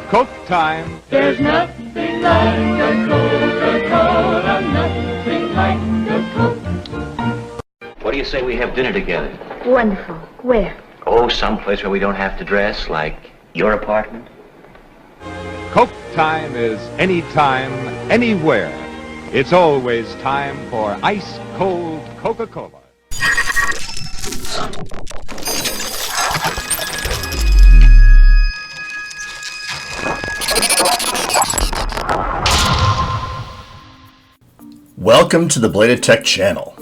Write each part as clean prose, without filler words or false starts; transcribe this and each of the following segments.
Coke time. There's nothing like a Coca-Cola, nothing like a Coke. What do you say we have dinner together? Wonderful. Where? Oh, someplace where we don't have to dress, like your apartment? Coke time is anytime, anywhere. It's always time for ice-cold Coca-Cola. Welcome to the Belated Tech channel.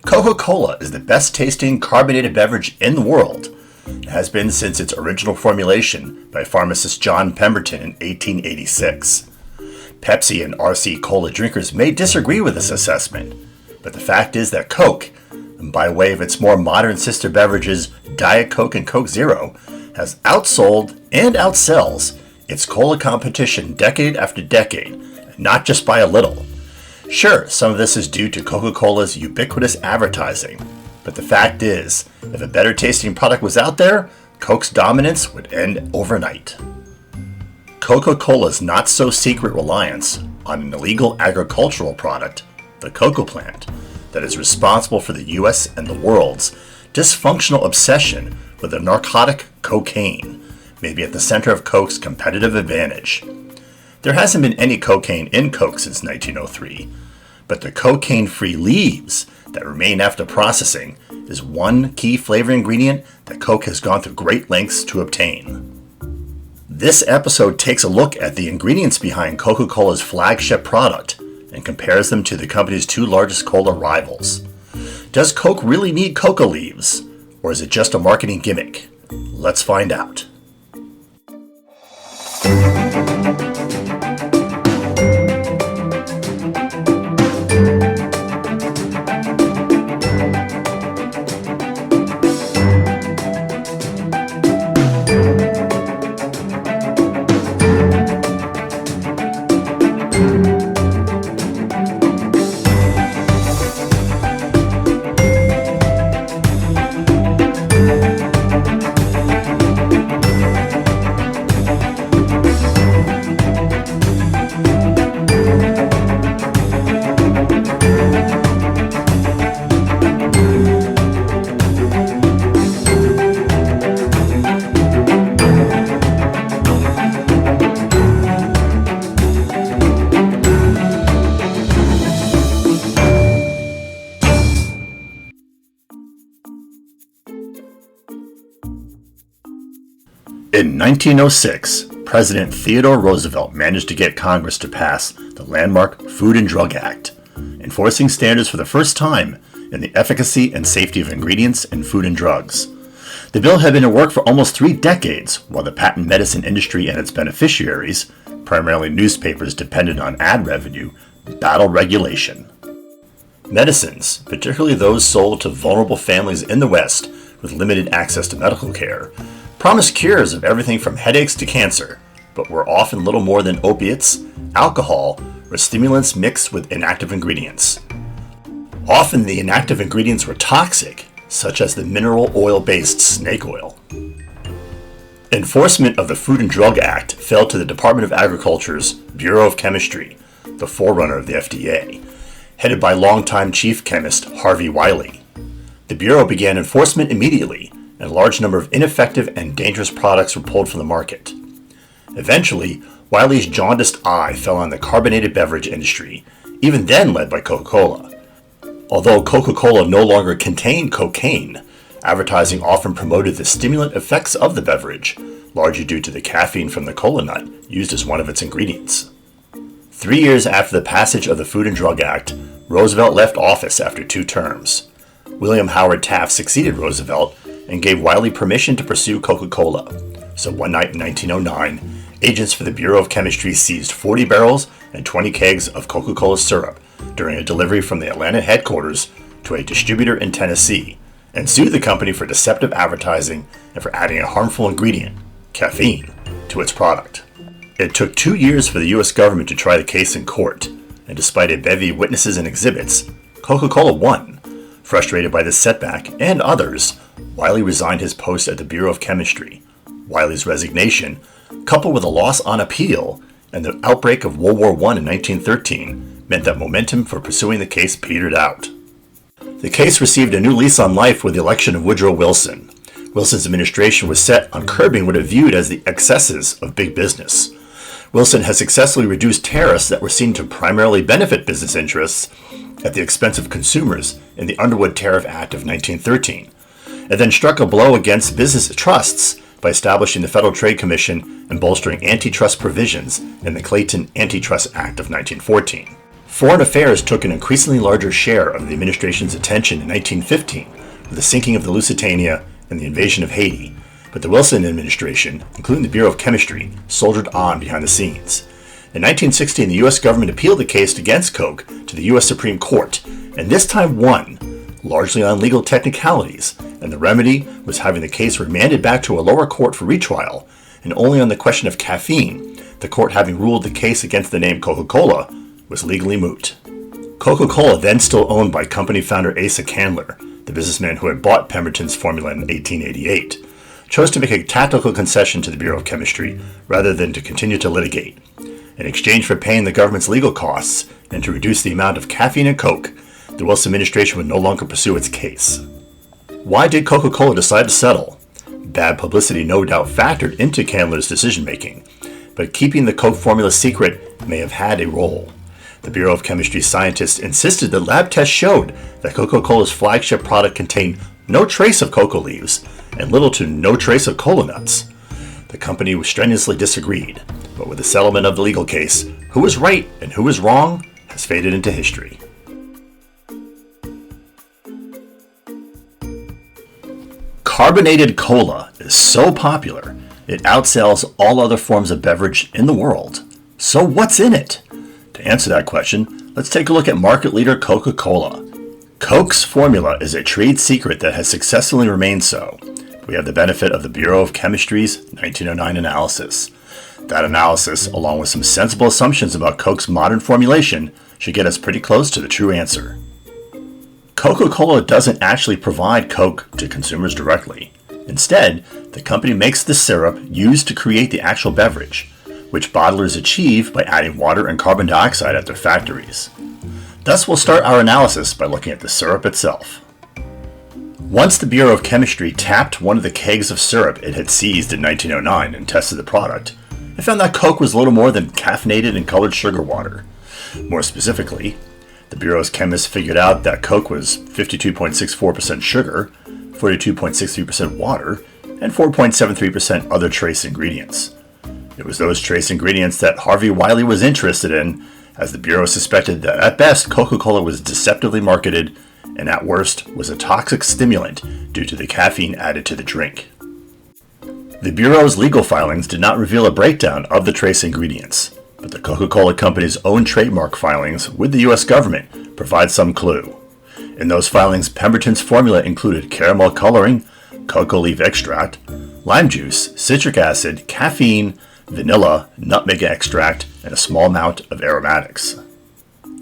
Coca-Cola is the best tasting carbonated beverage in the world. It has been since its original formulation by pharmacist John Pemberton in 1886. Pepsi and RC Cola drinkers may disagree with this assessment, but the fact is that Coke, by way of its more modern sister beverages Diet Coke and Coke Zero, has outsold and outsells its cola competition decade after decade, and not just by a little. Sure, some of this is due to Coca-Cola's ubiquitous advertising, but the fact is, if a better tasting product was out there, Coke's dominance would end overnight. Coca-Cola's not-so-secret reliance on an illegal agricultural product, the cocoa plant, that is responsible for the US and the world's dysfunctional obsession with the narcotic cocaine may be at the center of Coke's competitive advantage. There hasn't been any cocaine in Coke since 1903, but the cocaine-free leaves that remain after processing is one key flavor ingredient that Coke has gone through great lengths to obtain. This episode takes a look at the ingredients behind Coca-Cola's flagship product and compares them to the company's two largest cola rivals. Does Coke really need coca leaves, or is it just a marketing gimmick? Let's find out. In 1906, President Theodore Roosevelt managed to get Congress to pass the landmark Food and Drug Act, enforcing standards for the first time in the efficacy and safety of ingredients in food and drugs. The bill had been in work for almost 3 decades, while the patent medicine industry and its beneficiaries, primarily newspapers dependent on ad revenue, battled regulation. Medicines, particularly those sold to vulnerable families in the West with limited access to medical care, promised cures of everything from headaches to cancer, but were often little more than opiates, alcohol, or stimulants mixed with inactive ingredients. Often the inactive ingredients were toxic, such as the mineral oil-based snake oil. Enforcement of the Food and Drug Act fell to the Department of Agriculture's Bureau of Chemistry, the forerunner of the FDA, headed by longtime chief chemist Harvey Wiley. The Bureau began enforcement immediately, and a large number of ineffective and dangerous products were pulled from the market. Eventually, Wiley's jaundiced eye fell on the carbonated beverage industry, even then led by Coca-Cola. Although Coca-Cola no longer contained cocaine, advertising often promoted the stimulant effects of the beverage, largely due to the caffeine from the cola nut used as one of its ingredients. 3 years after the passage of the Food and Drug Act, Roosevelt left office after 2 terms. William Howard Taft succeeded Roosevelt and gave Wiley permission to pursue Coca-Cola. So one night in 1909, agents for the Bureau of Chemistry seized 40 barrels and 20 kegs of Coca-Cola syrup during a delivery from the Atlanta headquarters to a distributor in Tennessee, and sued the company for deceptive advertising and for adding a harmful ingredient, caffeine, to its product. It took 2 years for the U.S. government to try the case in court, and despite a bevy of witnesses and exhibits, Coca-Cola won. Frustrated by this setback and others, Wiley resigned his post at the Bureau of Chemistry. Wiley's resignation, coupled with a loss on appeal and the outbreak of World War I in 1913, meant that momentum for pursuing the case petered out. The case received a new lease on life with the election of Woodrow Wilson. Wilson's administration was set on curbing what it viewed as the excesses of big business. Wilson has successfully reduced tariffs that were seen to primarily benefit business interests at the expense of consumers in the Underwood Tariff Act of 1913, and then struck a blow against business trusts by establishing the Federal Trade Commission and bolstering antitrust provisions in the Clayton Antitrust Act of 1914. Foreign affairs took an increasingly larger share of the administration's attention in 1915 with the sinking of the Lusitania and the invasion of Haiti, but the Wilson administration, including the Bureau of Chemistry, soldiered on behind the scenes. In 1916, the U.S. government appealed the case against Coke to the U.S. Supreme Court, and this time won, largely on legal technicalities, and the remedy was having the case remanded back to a lower court for retrial, and only on the question of caffeine, the court having ruled the case against the name Coca-Cola was legally moot. Coca-Cola, then still owned by company founder Asa Candler, the businessman who had bought Pemberton's formula in 1888, chose to make a tactical concession to the Bureau of Chemistry rather than to continue to litigate. In exchange for paying the government's legal costs and to reduce the amount of caffeine in Coke, the Wilson administration would no longer pursue its case. Why did Coca-Cola decide to settle? Bad publicity no doubt factored into Candler's decision-making, but keeping the Coke formula secret may have had a role. The Bureau of Chemistry scientists insisted that lab tests showed that Coca-Cola's flagship product contained no trace of cocoa leaves and little to no trace of cola nuts. The company strenuously disagreed, but with the settlement of the legal case, who was right and who was wrong has faded into history. Carbonated cola is so popular, it outsells all other forms of beverage in the world. So what's in it? To answer that question, let's take a look at market leader Coca-Cola. Coke's formula is a trade secret that has successfully remained so. We have the benefit of the Bureau of Chemistry's 1909 analysis. That analysis, along with some sensible assumptions about Coke's modern formulation, should get us pretty close to the true answer. Coca-Cola doesn't actually provide Coke to consumers directly. Instead, the company makes the syrup used to create the actual beverage, which bottlers achieve by adding water and carbon dioxide at their factories. Thus, we'll start our analysis by looking at the syrup itself. Once the Bureau of Chemistry tapped one of the kegs of syrup it had seized in 1909 and tested the product, it found that Coke was little more than caffeinated and colored sugar water. More specifically, the Bureau's chemists figured out that Coke was 52.64% sugar, 42.63% water, and 4.73% other trace ingredients. It was those trace ingredients that Harvey Wiley was interested in, as the Bureau suspected that at best Coca-Cola was deceptively marketed and at worst was a toxic stimulant due to the caffeine added to the drink. The Bureau's legal filings did not reveal a breakdown of the trace ingredients, but the Coca-Cola Company's own trademark filings with the U.S. government provide some clue. In those filings, Pemberton's formula included caramel coloring, cocoa leaf extract, lime juice, citric acid, caffeine, vanilla, nutmeg extract, and a small amount of aromatics.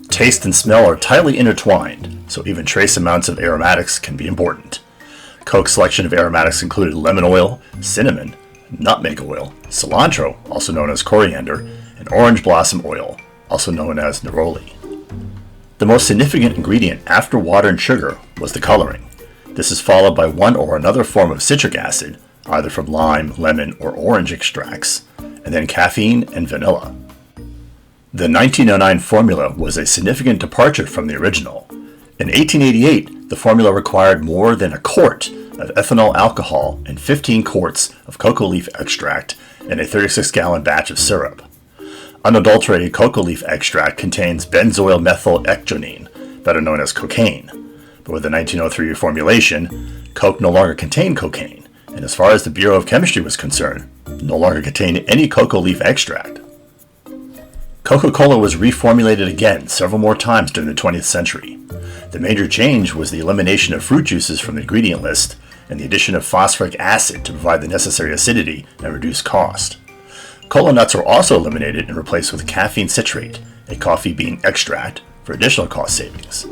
Taste and smell are tightly intertwined, so even trace amounts of aromatics can be important. Coke's selection of aromatics included lemon oil, cinnamon, nutmeg oil, cilantro, also known as coriander, and orange blossom oil, also known as neroli. The most significant ingredient after water and sugar was the coloring. This is followed by one or another form of citric acid, either from lime, lemon, or orange extracts, and then caffeine and vanilla. The 1909 formula was a significant departure from the original. In 1888, the formula required more than a quart of ethanol alcohol and 15 quarts of cocoa leaf extract in a 36-gallon batch of syrup. Unadulterated cocoa leaf extract contains benzoyl methylhexanone, better known as cocaine. But with the 1903 reformulation, Coke no longer contained cocaine, and as far as the Bureau of Chemistry was concerned, no longer contained any cocoa leaf extract. Coca-Cola was reformulated again several more times during the 20th century. The major change was the elimination of fruit juices from the ingredient list and the addition of phosphoric acid to provide the necessary acidity and reduce cost. Cola nuts were also eliminated and replaced with caffeine citrate, a coffee bean extract, for additional cost savings.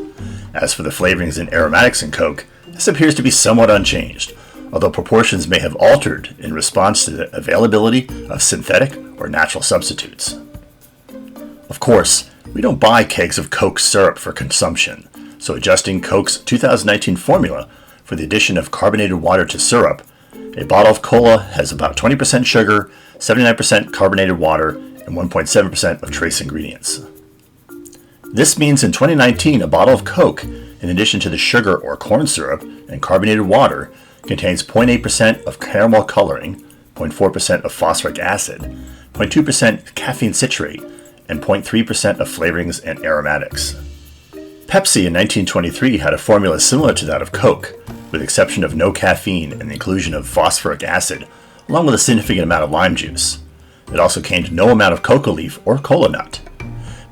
As for the flavorings and aromatics in Coke, this appears to be somewhat unchanged. although proportions may have altered in response to the availability of synthetic or natural substitutes. Of course, we don't buy kegs of Coke syrup for consumption, so adjusting Coke's 2019 formula for the addition of carbonated water to syrup, a bottle of cola has about 20% sugar, 79% carbonated water, and 1.7% of trace ingredients. This means in 2019, a bottle of Coke, in addition to the sugar or corn syrup and carbonated water, contains 0.8% of caramel coloring, 0.4% of phosphoric acid, 0.2% caffeine citrate, and 0.3% of flavorings and aromatics. Pepsi in 1923 had a formula similar to that of Coke, with the exception of no caffeine and the inclusion of phosphoric acid, along with a significant amount of lime juice. It also contained no amount of cocoa leaf or cola nut.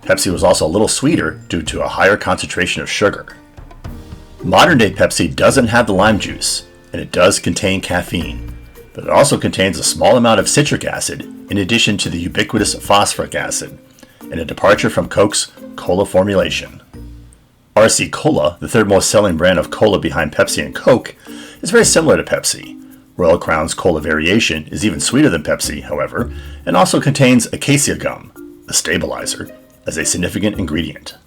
Pepsi was also a little sweeter due to a higher concentration of sugar. Modern-day Pepsi doesn't have the lime juice, and it does contain caffeine, but it also contains a small amount of citric acid in addition to the ubiquitous phosphoric acid, and a departure from Coke's cola formulation. RC Cola, the third most selling brand of cola behind Pepsi and Coke, is very similar to Pepsi. Royal Crown's cola variation is even sweeter than Pepsi, however, and also contains acacia gum, a stabilizer, as a significant ingredient.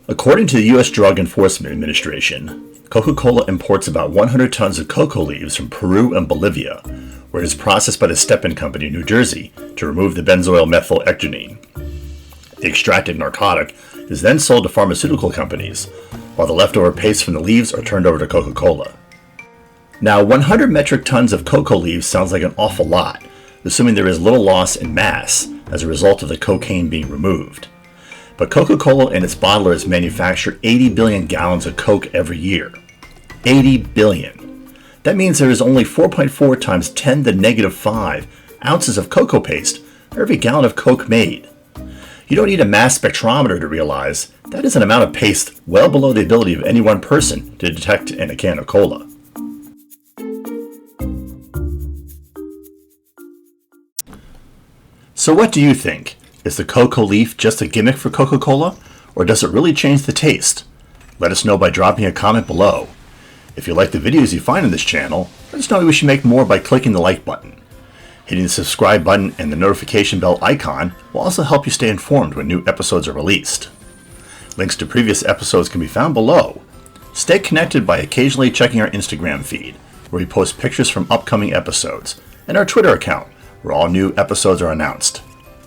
According to the U.S. Drug Enforcement Administration, Coca-Cola imports about 100 tons of cocoa leaves from Peru and Bolivia, where it is processed by the Stepan Company in New Jersey to remove the benzoyl methylecgonine. The extracted narcotic is then sold to pharmaceutical companies, while the leftover paste from the leaves are turned over to Coca-Cola. Now, 100 metric tons of cocoa leaves sounds like an awful lot, assuming there is little loss in mass as a result of the cocaine being removed. But Coca-Cola and its bottlers manufacture 80 billion gallons of Coke every year. 80 billion. That means there is only 4.4 times 10 to the negative 5 ounces of cocoa paste for every gallon of Coke made. You don't need a mass spectrometer to realize that is an amount of paste well below the ability of any one person to detect in a can of cola. So what do you think? Is the cocoa leaf just a gimmick for Coca-Cola, or does it really change the taste? Let us know by dropping a comment below. If you like the videos you find on this channel, let us know we should make more by clicking the like button. Hitting the subscribe button and the notification bell icon will also help you stay informed when new episodes are released. Links to previous episodes can be found below. Stay connected by occasionally checking our Instagram feed, where we post pictures from upcoming episodes, and our Twitter account, where all new episodes are announced.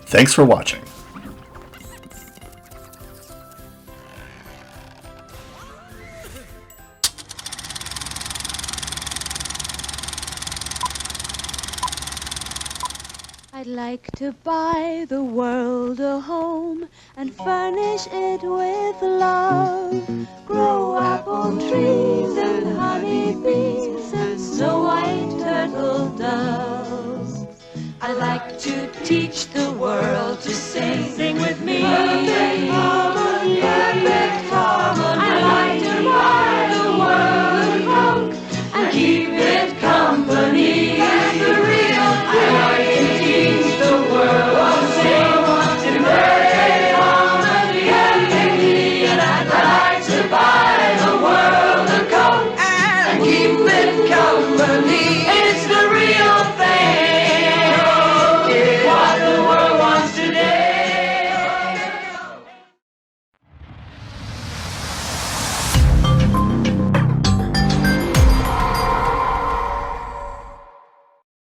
Thanks for watching. I'd like to buy the world a home and furnish it with love. Grow apple trees and honey bees and snow white turtle doves. I'd like to teach the world to sing with me. Perfect harmony, perfect harmony. I'd like to buy the world a Coke and keep it company. That's the real. I'd like to teach the world to sing in perfect harmony, perfectly. And I'd like to buy the world a Coke and keep it company.